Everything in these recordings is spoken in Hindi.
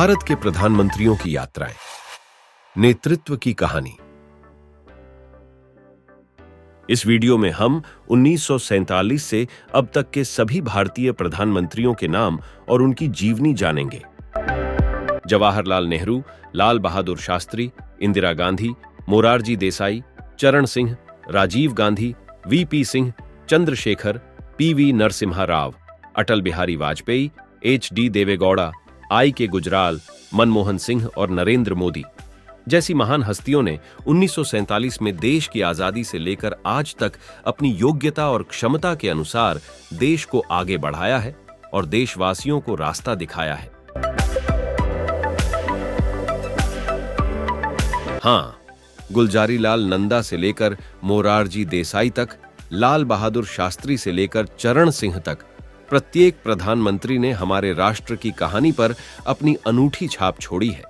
भारत के प्रधानमंत्रियों की यात्राएं, नेतृत्व की कहानी। इस वीडियो में हम 1947 से अब तक के सभी भारतीय प्रधानमंत्रियों के नाम और उनकी जीवनी जानेंगे। जवाहरलाल नेहरू, लाल बहादुर शास्त्री, इंदिरा गांधी, मोरारजी देसाई, चरण Singh, Rajiv Gandhi, VP Singh, Chandrashekhar, PV Narasimha Rao, Atal Bihari Vajpayee, HD Deve Gowda, IK. Gujral, Manmohan Singh और नरेंद्र मोदी जैसी महान हस्तियों ने 1947 में देश की आजादी से लेकर आज तक अपनी योग्यता और क्षमता के अनुसार देश को आगे बढ़ाया है और देशवासियों को रास्ता दिखाया है। हां, गुलजारीलाल नंदा से लेकर मोरारजी देसाई तक, लाल बहादुर शास्त्री से लेकर चरण सिंह तक प्रत्येक प्रधानमंत्री ने हमारे राष्ट्र की कहानी पर अपनी अनूठी छाप छोड़ी है।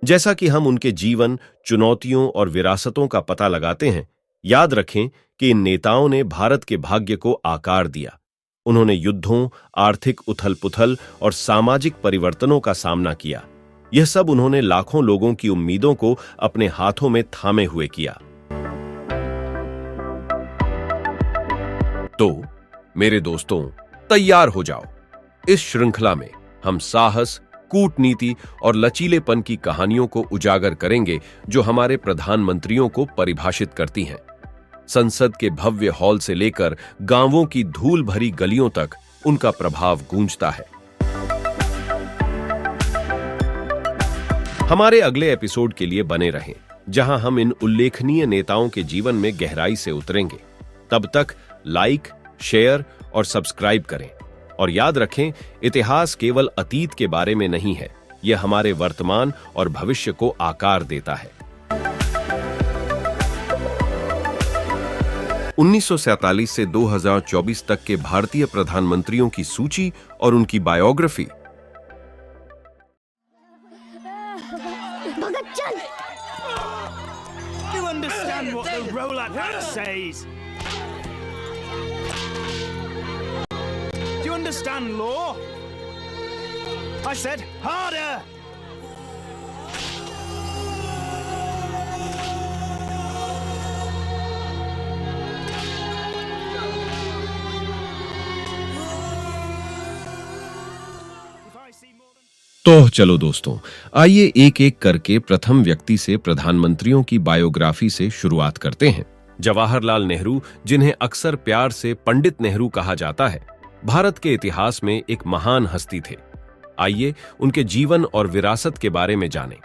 जैसा कि हम उनके जीवन, चुनौतियों और विरासतों का पता लगाते हैं, याद रखें कि इन नेताओं ने भारत के भाग्य को आकार दिया। उन्होंने युद्धों, आर्थिक उथल-पुथल और सामाजिक परिवर्तनों का सामना किया। यह सब उन्होंने लाखों लोगों की उम्मीदों को अपने हाथों में थामे हुए किया। तो मेरे दोस्तों, तैयार हो जाओ। इस श्रृंखला में हम साहस, कूटनीति और लचीलेपन की कहानियों को उजागर करेंगे जो हमारे प्रधानमंत्रियों को परिभाषित करती हैं। संसद के भव्य हॉल से लेकर गांवों की धूल भरी गलियों तक उनका प्रभाव गूंजता है। हमारे अगले एपिसोड के लिए बने रहें, जहां हम इन उल्लेखनीय नेताओं के जीवन में गहराई से उतरेंगे। तब तक लाइक, शेयर और सब्सक्राइब करें और याद रखें, इतिहास केवल अतीत के बारे में नहीं है, यह हमारे वर्तमान और भविष्य को आकार देता है। 1947 से 2024 तक के भारतीय प्रधानमंत्रियों की सूची और उनकी biography. You understand what the roll-up says? Do you understand law? I said harder! तो चलो दोस्तों, आइए एक एक करके प्रथम व्यक्ति से प्रधानमंत्रियों की बायोग्राफी से शुरुआत करते हैं। जवाहरलाल नेहरू, जिन्हें अक्सर प्यार से पंडित नेहरू कहा जाता है, भारत के इतिहास में एक महान हस्ती थे। आइए उनके जीवन और विरासत के बारे में जानें।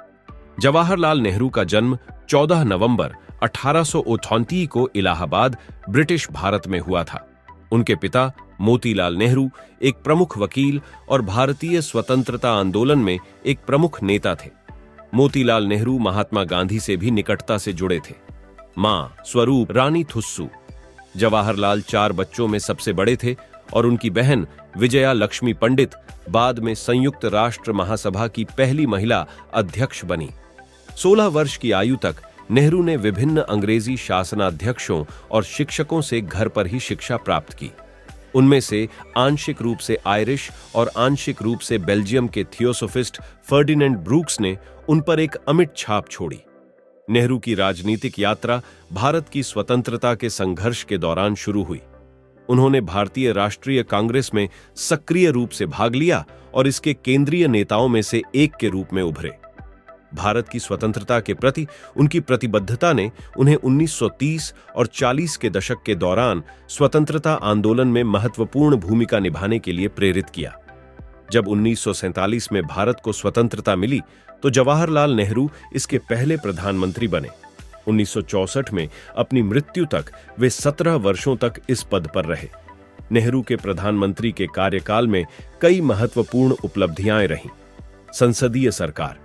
जवाहरलाल नेहरू का जन्म 14 नवंबर 1838 को इलाहाबाद, ब्रिटिश भारत में हुआ था। उनके पिता मोतीलाल नेहरू एक प्रमुख वकील और भारतीय स्वतंत्रता आंदोलन में एक प्रमुख नेता थे। मोतीलाल नेहरू महात्मा गांधी से भी निकटता से जुड़े थे। मां स्वरूप रानी थुस्सू। जवाहरलाल 4 बच्चों में सबसे बड़े थे और उनकी बहन विजया लक्ष्मी पंडित बाद में संयुक्त राष्ट्र महासभा की पहली महिला अध्यक्ष बनी। 16 वर्ष की आयु तक नेहरू ने विभिन्न अंग्रेजी शासनाध्यक्षों और शिक्षकों से घर पर ही शिक्षा प्राप्त की। उनमें से आंशिक रूप से आयरिश और आंशिक रूप से बेल्जियम के थियोसोफिस्ट फर्डिनेंड ब्रूक्स ने उन पर एक अमिट छाप छोड़ी। नेहरू की राजनीतिक यात्रा भारत की स्वतंत्रता के संघर्ष के दौरान शुरू हुई। उन्होंने भारतीय राष्ट्रीय कांग्रेस में सक्रिय रूप से भाग लिया और इसके केंद्रीय नेताओं में से एक के रूप में उभरे। भारत की स्वतंत्रता के प्रति उनकी प्रतिबद्धता ने उन्हें 1930 और 40 के दशक के दौरान स्वतंत्रता आंदोलन में महत्वपूर्ण भूमिका निभाने के लिए प्रेरित किया। जब 1947 में भारत को स्वतंत्रता मिली तो जवाहरलाल नेहरू इसके पहले प्रधानमंत्री बने। 1964 में अपनी मृत्यु तक वे 17 वर्षों तक इस पद पर रहे। नेहरू के प्रधानमंत्री के कार्यकाल में कई महत्वपूर्ण उपलब्धियां रहीं। संसदीय सरकार,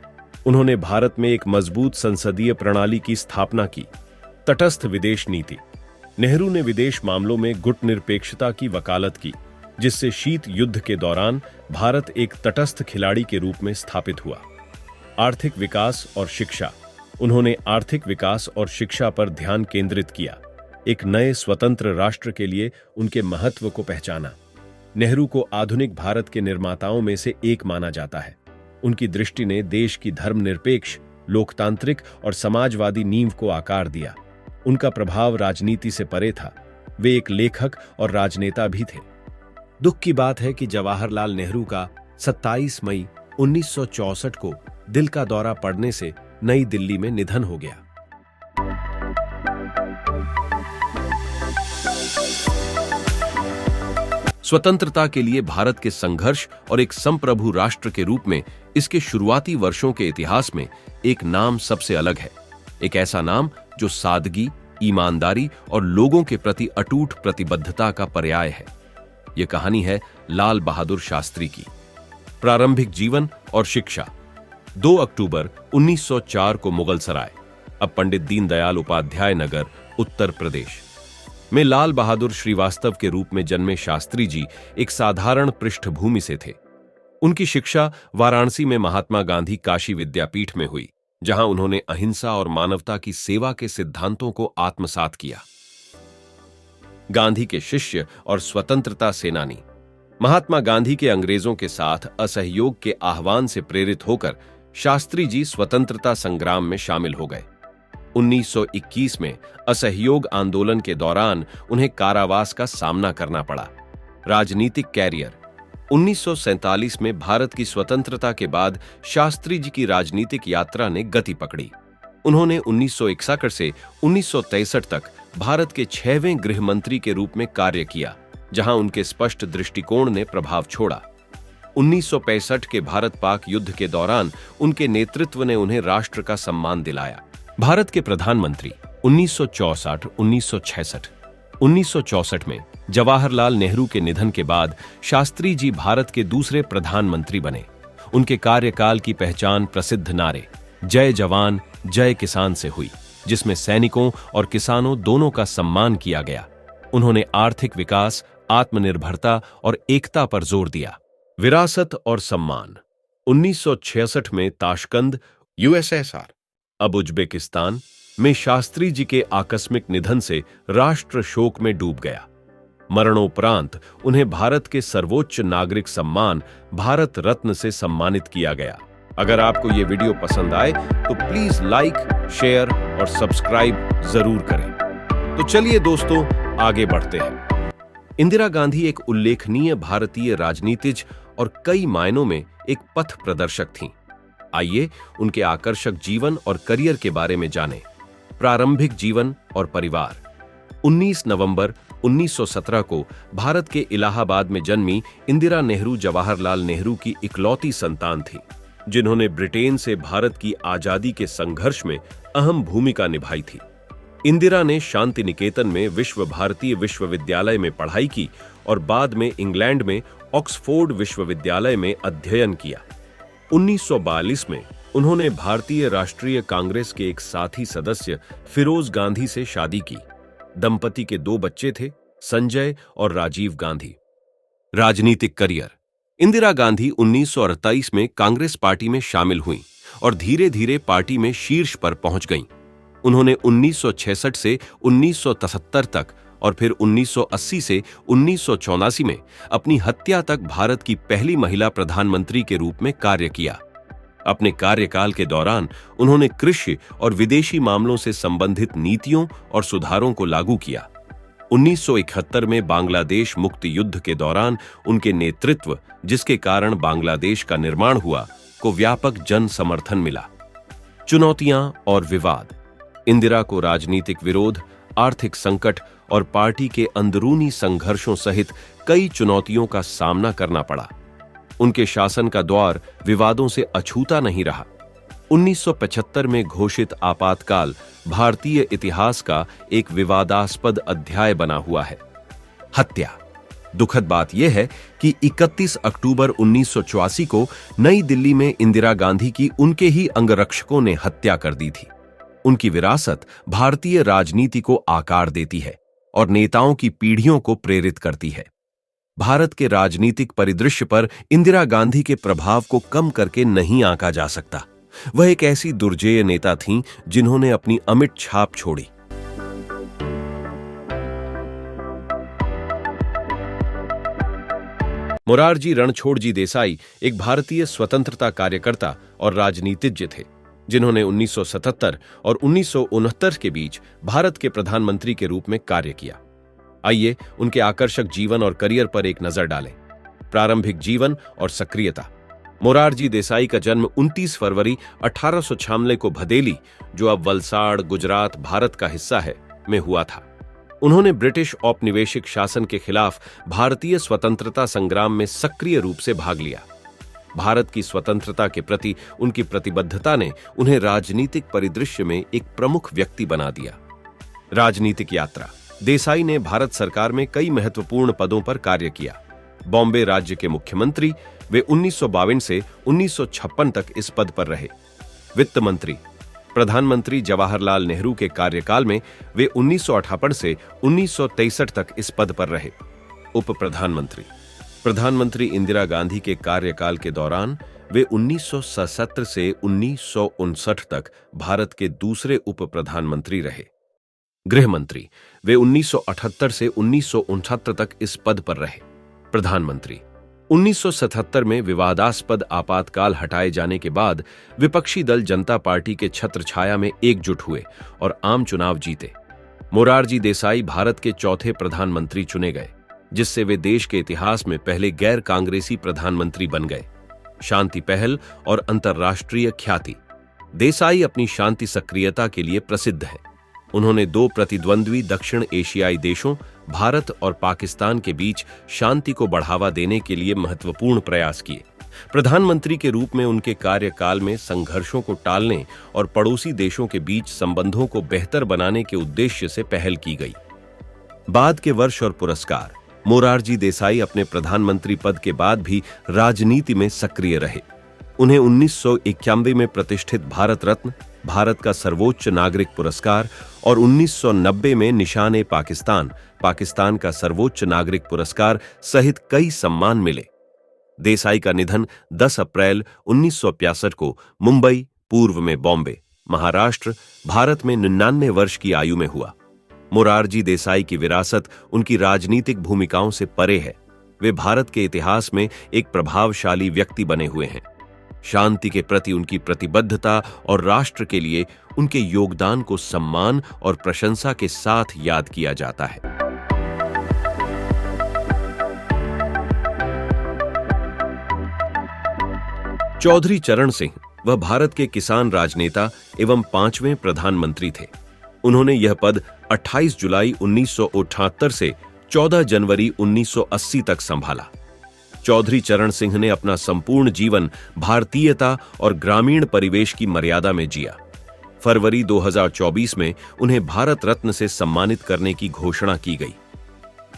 उन्होंने भारत में एक मजबूत संसदीय प्रणाली की स्थापना की। तटस्थ विदेश नीति, नेहरू ने विदेश मामलों में गुटनिरपेक्षता की वकालत की, जिससे शीत युद्ध के दौरान भारत एक तटस्थ खिलाड़ी के रूप में स्थापित हुआ। आर्थिक विकास और शिक्षा, उन्होंने आर्थिक विकास और शिक्षा पर ध्यान केंद्रित किया। एक नए स्वतंत्र राष्ट्र के लिए उनके महत्व को पहचाना। नेहरू को आधुनिक भारत के निर्माताओं में से एक माना जाता है। उनकी दृष्टि ने देश की धर्मनिरपेक्ष, लोकतांत्रिक और समाजवादी नींव को आकार दिया। उनका प्रभाव राजनीति से परे था। वे एक लेखक और राजनेता भी थे। दुख की बात है कि जवाहरलाल नेहरू का 27 मई 1964 को दिल का दौरा पड़ने से नई दिल्ली में निधन हो गया। स्वतंत्रता के लिए भारत के संघर्ष और एक संप्रभु राष्ट्र के रूप में इसके शुरुआती वर्षों के इतिहास में एक नाम सबसे अलग है। एक ऐसा नाम जो सादगी, ईमानदारी और लोगों के प्रति अटूट प्रतिबद्धता का पर्याय है। यह कहानी है लाल बहादुर शास्त्री की। प्रारंभिक जीवन और शिक्षा। 2 अक्टूबर 1904 को मुगल सराय, अब पंडित दीनदयाल उपाध्याय नगर, उत्तर प्रदेश में लाल बहादुर श्रीवास्तव के रूप में जन्मे शास्त्री जी एक साधारण पृष्ठभूमि से थे। उनकी शिक्षा वाराणसी में महात्मा गांधी काशी विद्यापीठ में हुई, जहां उन्होंने अहिंसा और मानवता की सेवा के सिद्धांतों को आत्मसात किया। गांधी के शिष्य और स्वतंत्रता सेनानी। महात्मा गांधी के अंग्रेजों के साथ असहयोग के आह्वान से प्रेरित होकर शास्त्री जी स्वतंत्रता संग्राम में शामिल हो गए। 1921 में असहयोग आंदोलन के दौरान उन्हें कारावास का सामना करना पड़ा। राजनीतिक कैरियर। 1947 में भारत की स्वतंत्रता के बाद शास्त्री जी की राजनीतिक यात्रा ने गति पकड़ी। उन्होंने 1961 से 1963 तक भारत के 6वें गृह मंत्री के रूप में कार्य किया, जहां उनके स्पष्ट दृष्टिकोण ने प्रभाव छोड़ा। 1965 के भारत पाक युद्ध के दौरान उनके नेतृत्व ने उन्हें राष्ट्र का सम्मान दिलाया। भारत के प्रधानमंत्री 1964-1966। 1964 में जवाहरलाल नेहरू के निधन के बाद शास्त्री जी भारत के दूसरे प्रधानमंत्री बने। उनके कार्यकाल की पहचान प्रसिद्ध नारे जय जवान जय किसान से हुई, जिसमें सैनिकों और किसानों दोनों का सम्मान किया गया। उन्होंने आर्थिक विकास, आत्मनिर्भरता और एकता पर जोर दिया। विरासत और सम्मान। 1966 में ताशकंद, यूएसएसआर, अब उज्बेकिस्तान में शास्त्री जी के आकस्मिक निधन से राष्ट्र शोक में डूब गया। मरणोपरांत उन्हें भारत के सर्वोच्च नागरिक सम्मान भारत रत्न से सम्मानित किया गया। अगर आपको यह वीडियो पसंद आए तो प्लीज लाइक, शेयर और सब्सक्राइब जरूर करें। तो चलिए दोस्तों, आगे बढ़ते हैं। इंदिरा गांधी एक उल्लेखनीय भारतीय राजनीतिज्ञ और कई मायनों में एक पथ प्रदर्शक थीं। आइए उनके आकर्षक जीवन और करियर के बारे में जानें। प्रारंभिक जीवन और परिवार। 19 नवंबर 1917 को भारत के इलाहाबाद में जन्मी इंदिरा नेहरू जवाहरलाल नेहरू की इकलौती संतान थी, जिन्होंने ब्रिटेन से भारत की आजादी के संघर्ष में अहम भूमिका निभाई थी। इंदिरा ने शांति निकेतन में विश्व भारतीय विश्वविद्यालय में पढ़ाई की और बाद में इंग्लैंड में ऑक्सफोर्ड विश्वविद्यालय में अध्ययन किया। 1942 में उन्होंने भारतीय राष्ट्रीय कांग्रेस के एक साथी सदस्य फिरोज गांधी से शादी की। दंपति के 2 बच्चे थे, संजय और राजीव गांधी। राजनीतिक करियर। इंदिरा गांधी 1928 में कांग्रेस पार्टी में शामिल हुईं और धीरे धीरे पार्टी में शीर्ष पर पहुंच गईं। उन्होंने 1966 से 1973 तक और फिर 1980 से 1984 में अपनी हत्या तक भारत की पहली महिला प्रधानमंत्री के रूप में कार्य किया। अपने कार्यकाल के दौरान उन्होंने कृषि और विदेशी मामलों से संबंधित नीतियों और सुधारों को लागू किया। 1971 में बांग्लादेश मुक्ति युद्ध के दौरान उनके नेतृत्व, जिसके कारण बांग्लादेश का निर्माण हुआ, को व्यापक जन समर्थन मिला। चुनौतियां और विवाद। इंदिरा को राजनीतिक विरोध, आर्थिक संकट और पार्टी के अंदरूनी संघर्षों सहित कई चुनौतियों का सामना करना पड़ा। उनके शासन का दौर विवादों से अछूता नहीं रहा। 1975 में घोषित आपातकाल भारतीय इतिहास का एक विवादास्पद अध्याय बना हुआ है। हत्या। दुखद बात यह है कि 31 अक्टूबर 1984 को नई दिल्ली में इंदिरा गांधी की उनके ही अंगरक्षकों ने हत्या कर दी थी। उनकी विरासत भारतीय राजनीति को आकार देती है और नेताओं की पीढ़ियों को प्रेरित करती है। भारत के राजनीतिक परिदृश्य पर इंदिरा गांधी के प्रभाव को कम करके नहीं आंका जा सकता। वह एक ऐसी दुर्जेय नेता थीं जिन्होंने अपनी अमिट छाप छोड़ी। मोरारजी रणछोड़जी देसाई एक भारतीय स्वतंत्रता कार्यकर्ता और राजनीतिज्ञ थे, जिन्होंने 1977 और 1969 के बीच भारत के प्रधानमंत्री के रूप में कार्य किया। आइए उनके आकर्षक जीवन और करियर पर एक नजर डालें। प्रारंभिक जीवन और सक्रियता। मोरारजी देसाई का जन्म 29 फरवरी 1896 को भदेली, जो अब वलसाड़, गुजरात, भारत का हिस्सा है, में हुआ था। उन्होंने ब्रिटिश औपनिवेशिक शासन के खिलाफ भारतीय स्वतंत्रता संग्राम में सक्रिय रूप से भाग लिया। भारत की स्वतंत्रता के प्रति उनकी प्रतिबद्धता ने उन्हें राजनीतिक परिदृश्य में एक प्रमुख व्यक्ति बना दिया। राजनीतिक यात्रा। देसाई ने भारत सरकार में कई महत्वपूर्ण पदों पर कार्य किया। बॉम्बे राज्य के मुख्यमंत्री वे 1952 से 1956 तक इस पद पर रहे। वित्त मंत्री। प्रधानमंत्री जवाहरलाल नेहरू के कार्यकाल में वे 1958 से 1963 तक इस पद पर रहे। उप प्रधानमंत्री। प्रधानमंत्री इंदिरा गांधी के कार्यकाल के दौरान वे 1977 से 1959 तक भारत के दूसरे उप प्रधानमंत्री रहे। गृह मंत्री। वे 1978 से 1969 तक इस पद पर रहे। प्रधानमंत्री। 1977 में विवादास्पद आपातकाल हटाए जाने के बाद विपक्षी दल जनता पार्टी के छत्रछाया में एकजुट हुए और आम चुनाव जीते। मोरारजी देसाई भारत के चौथे प्रधानमंत्री चुने गए, जिससे वे देश के इतिहास में पहले गैर कांग्रेसी प्रधानमंत्री बन गए। शांति पहल और अंतर्राष्ट्रीय ख्याति। देसाई अपनी शांति सक्रियता के लिए प्रसिद्ध है। उन्होंने दो प्रतिद्वंद्वी दक्षिण एशियाई देशों भारत और पाकिस्तान के बीच शांति को बढ़ावा देने के लिए महत्वपूर्ण प्रयास किए। प्रधानमंत्री के रूप में उनके कार्यकाल में संघर्षों को टालने और पड़ोसी देशों के बीच संबंधों को बेहतर बनाने के उद्देश्य से पहल की गई। बाद के वर्ष और पुरस्कार। मोरारजी देसाई अपने प्रधानमंत्री पद के बाद भी राजनीति में सक्रिय रहे। उन्हें 1991 में प्रतिष्ठित भारत रत्न, भारत का सर्वोच्च नागरिक पुरस्कार और 1990 में निशान पाकिस्तान, पाकिस्तान का सर्वोच्च नागरिक पुरस्कार सहित कई सम्मान मिले। देसाई का निधन 10 अप्रैल 1965 को मुंबई, पूर्व में बॉम्बे, महाराष्ट्र, भारत में 99 वर्ष की आयु में हुआ। मोरारजी देसाई की विरासत उनकी राजनीतिक भूमिकाओं से परे है। वे भारत के इतिहास में एक प्रभावशाली व्यक्ति बने हुए हैं। शांति के प्रति उनकी प्रतिबद्धता और राष्ट्र के लिए उनके योगदान को सम्मान और प्रशंसा के साथ याद किया जाता है। चौधरी चरण सिंह वह भारत के किसान राजनेता एवं 5वें प्रधानमंत्री थे। उन्होंने यह पद 28 जुलाई 1978 से 14 जनवरी 1980 तक संभाला। चौधरी चरण सिंह ने अपना संपूर्ण जीवन भारतीयता और ग्रामीण परिवेश की मर्यादा में जिया। फरवरी 2024 में उन्हें भारत रत्न से सम्मानित करने की घोषणा की गई।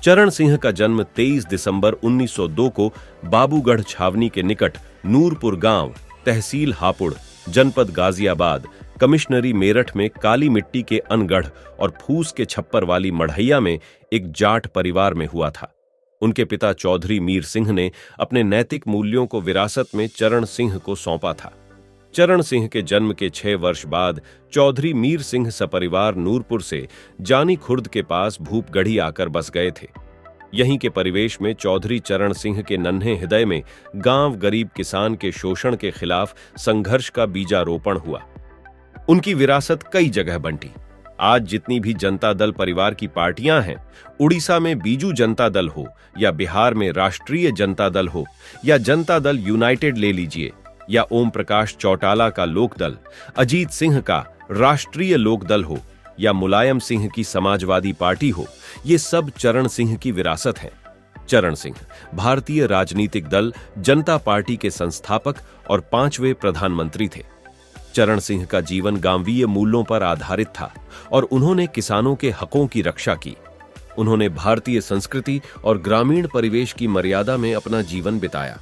चरण सिंह का जन्म 23 दिसंबर 1902 को बाबूगढ़ छावनी के निकट नूरपुर गांव, तहसील हापुड़, जनपद गाजियाबाद, कमिश्नरी मेरठ में काली मिट्टी के अनगढ़ और फूस के छप्पर वाली मढ़ैया में एक जाट परिवार में हुआ था। उनके पिता चौधरी मीर सिंह ने अपने नैतिक मूल्यों को विरासत में चरण सिंह को सौंपा था। चरण सिंह के जन्म के 6 वर्ष बाद चौधरी मीर सिंह सपरिवार नूरपुर से जानी खुर्द के पास भूपगढ़ी आकर बस गए थे। यहीं के परिवेश में चौधरी चरण सिंह के नन्हे हृदय में गांव गरीब किसान के शोषण के खिलाफ संघर्ष का बीजारोपण हुआ। उनकी विरासत कई जगह बंटी। आज जितनी भी जनता दल परिवार की पार्टियां हैं, उड़ीसा में बीजू जनता दल हो या बिहार में राष्ट्रीय जनता दल हो या जनता दल यूनाइटेड ले लीजिए या ओम प्रकाश चौटाला का लोकदल, अजीत सिंह का राष्ट्रीय लोकदल हो या मुलायम सिंह की समाजवादी पार्टी हो, ये सब चरण सिंह की विरासत है। चरण सिंह भारतीय राजनीतिक दल जनता पार्टी के संस्थापक और 5वें प्रधानमंत्री थे। चरण सिंह का जीवन गांवीय मूल्यों पर आधारित था और उन्होंने किसानों के हकों की रक्षा की। उन्होंने भारतीय संस्कृति और ग्रामीण परिवेश की मर्यादा में अपना जीवन बिताया।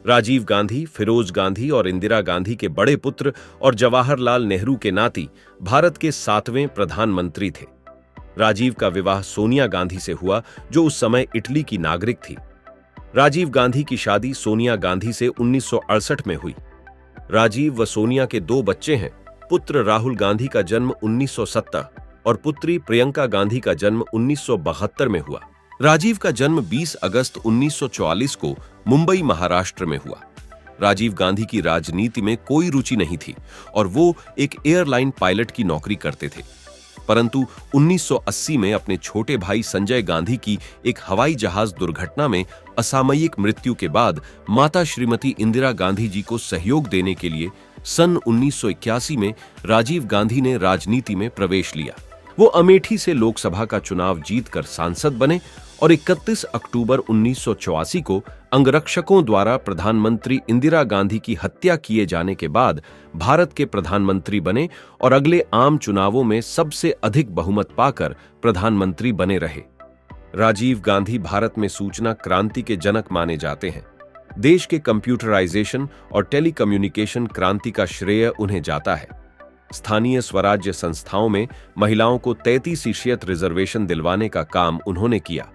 राजीव गांधी, फिरोज गांधी और इंदिरा गांधी के बड़े पुत्र और जवाहरलाल नेहरू के नाती भारत के 7वें प्रधानमंत्री थे। राजीव का विवाह सोनिया गांधी से हुआ, जो उस समय इटली की नागरिक थी। राजीव गांधी की शादी सोनिया गांधी से 1968 में हुई। राजीव व सोनिया के 2 बच्चे हैं। पुत्र राहुल गांधी का जन्म 1970, और पुत्री प्रियंका गांधी का जन्म 1972 में हुआ। राजीव का जन्म 20 अगस्त 1944 को मुंबई, महाराष्ट्र में हुआ। राजीव गांधी की राजनीति में कोई रुचि नहीं थी और वो एक एयरलाइन पायलट की नौकरी करते थे। परंतु 1980 में अपने छोटे भाई संजय गांधी की एक हवाई जहाज दुर्घटना में असामयिक मृत्यु के बाद माता श्रीमती इंदिरा गांधी जी को सहयोग देने के लिए सन 1981 में राजीव गांधी ने राजनीति में प्रवेश लिया। वो अमेठी से लोकसभा का चुनाव जीतकर सांसद बने और 31 अक्टूबर 1984 को अंगरक्षकों द्वारा प्रधानमंत्री इंदिरा गांधी की हत्या किए जाने के बाद भारत के प्रधानमंत्री बने और अगले आम चुनावों में सबसे अधिक बहुमत पाकर प्रधानमंत्री बने रहे। राजीव गांधी भारत में सूचना क्रांति के जनक माने जाते हैं। देश के कंप्यूटराइजेशन और टेलीकम्युनिकेशन क्रांति का श्रेय उन्हें जाता है। स्थानीय स्वराज्य संस्थाओं में महिलाओं को 33% रिजर्वेशन दिलवाने का काम उन्होंने किया।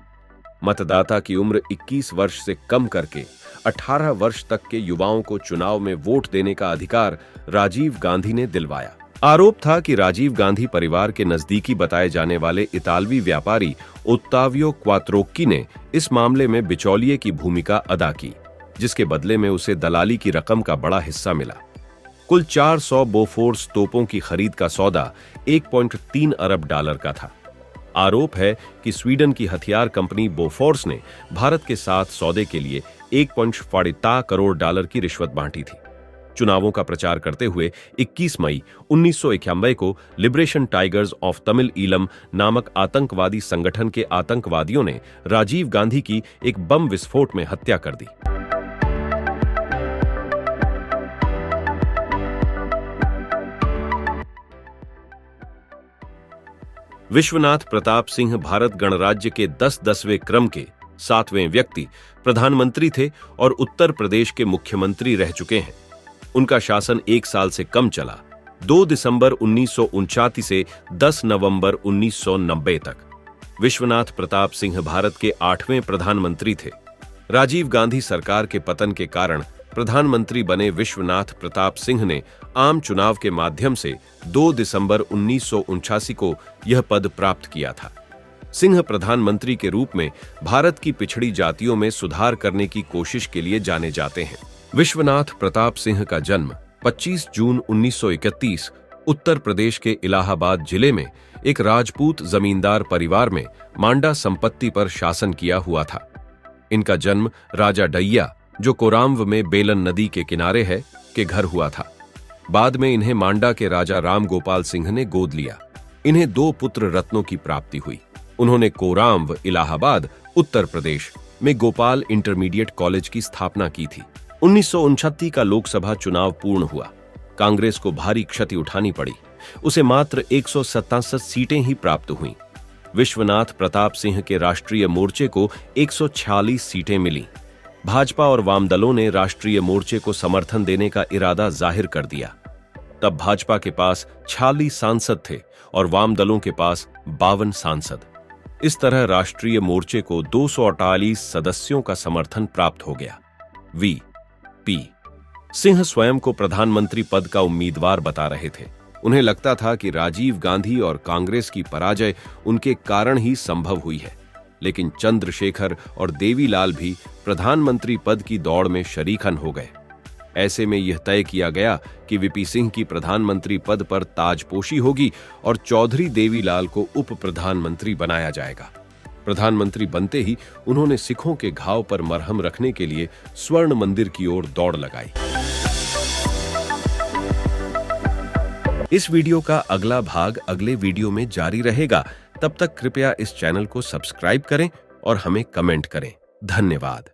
मतदाता की उम्र 21 वर्ष से कम करके 18 वर्ष तक के युवाओं को चुनाव में वोट देने का अधिकार राजीव गांधी ने दिलवाया। आरोप था कि राजीव गांधी परिवार के नजदीकी बताए जाने वाले इतालवी व्यापारी ओत्तावियो क्वात्रोक्की ने इस मामले में बिचौलिए की भूमिका अदा की, जिसके बदले में उसे दलाली की रकम का बड़ा हिस्सा मिला। कुल 400 बोफोर्स तोपों की खरीद का सौदा 1.3 अरब डॉलर का था। आरोप है कि स्वीडन की हथियार कंपनी बोफोर्स ने भारत के साथ सौदे के लिए 1.4 करोड़ डॉलर की रिश्वत बांटी थी। चुनावों का प्रचार करते हुए 21 मई 1991 को liberation tigers of Tamil Eelam नामक आतंकवादी संगठन के आतंकवादियों ने राजीव गांधी की एक बम विस्फोट में हत्या कर दी। विश्वनाथ प्रताप सिंह भारत गणराज्य के 10वें क्रम के 7वें व्यक्ति प्रधानमंत्री थे और उत्तर प्रदेश के मुख्यमंत्री रह चुके हैं। उनका शासन 1 साल से कम चला, 2 दिसंबर 1959 से 10 नवंबर 1990 तक। विश्वनाथ प्रताप सिंह भारत के 8वें प्रधानमंत्री थे। राजीव गांधी सरकार के पतन के कारण प्रधानमंत्री बने विश्वनाथ प्रताप सिंह ने आम चुनाव के माध्यम से 2 दिसंबर 1979 को यह पद प्राप्त किया था। सिंह प्रधानमंत्री के रूप में भारत की पिछड़ी जातियों में सुधार करने की कोशिश के लिए जाने जाते हैं। विश्वनाथ प्रताप सिंह का जन्म 25 जून 1931 उत्तर प्रदेश के इलाहाबाद जिले में एक राजपूत जमींदार परिवार में मांडा संपत्ति पर शासन किया हुआ था। इनका जन्म राजा डैया, जो कोराम्व में बेलन नदी के किनारे है, के घर हुआ था। बाद में इन्हें मांडा के राजा राम गोपाल सिंह ने गोद लिया। इन्हें 2 पुत्र रत्नों की प्राप्ति हुई। उन्होंने कोराम्व, इलाहाबाद, उत्तर प्रदेश में गोपाल इंटरमीडिएट कॉलेज की स्थापना की थी। 1959 का लोकसभा चुनाव पूर्ण हुआ। कांग्रेस को भारी क्षति उठानी पड़ी। उसे मात्र 167 सीटें ही प्राप्त हुईं। विश्वनाथ प्रताप सिंह के राष्ट्रीय मोर्चे को 146 सीटें मिली। भाजपा और वाम दलों ने राष्ट्रीय मोर्चे को समर्थन देने का इरादा जाहिर कर दिया। तब भाजपा के पास 46 सांसद थे और वाम दलों के पास 52 सांसद। इस तरह राष्ट्रीय मोर्चे को 248 सदस्यों का समर्थन प्राप्त हो गया। वी.पी. सिंह स्वयं को प्रधानमंत्री पद का उम्मीदवार बता रहे थे। उन्हें लगता था कि राजीव गांधी और कांग्रेस की पराजय उनके कारण ही संभव हुई है। लेकिन चंद्रशेखर और देवीलाल भी प्रधानमंत्री पद की दौड़ में शरीकन हो गए। ऐसे में यह तय किया गया कि वीपी सिंह की प्रधानमंत्री पद पर ताजपोशी होगी और चौधरी देवीलाल को उप प्रधानमंत्री बनाया जाएगा। प्रधानमंत्री बनते ही उन्होंने सिखों के घाव पर मरहम रखने के लिए स्वर्ण मंदिर की ओर दौड़ लगाई। इस वीडियो का अगला भाग अगले वीडियो में जारी रहेगा। तब तक कृपया इस चैनल को सब्सक्राइब करें और हमें कमेंट करें। धन्यवाद।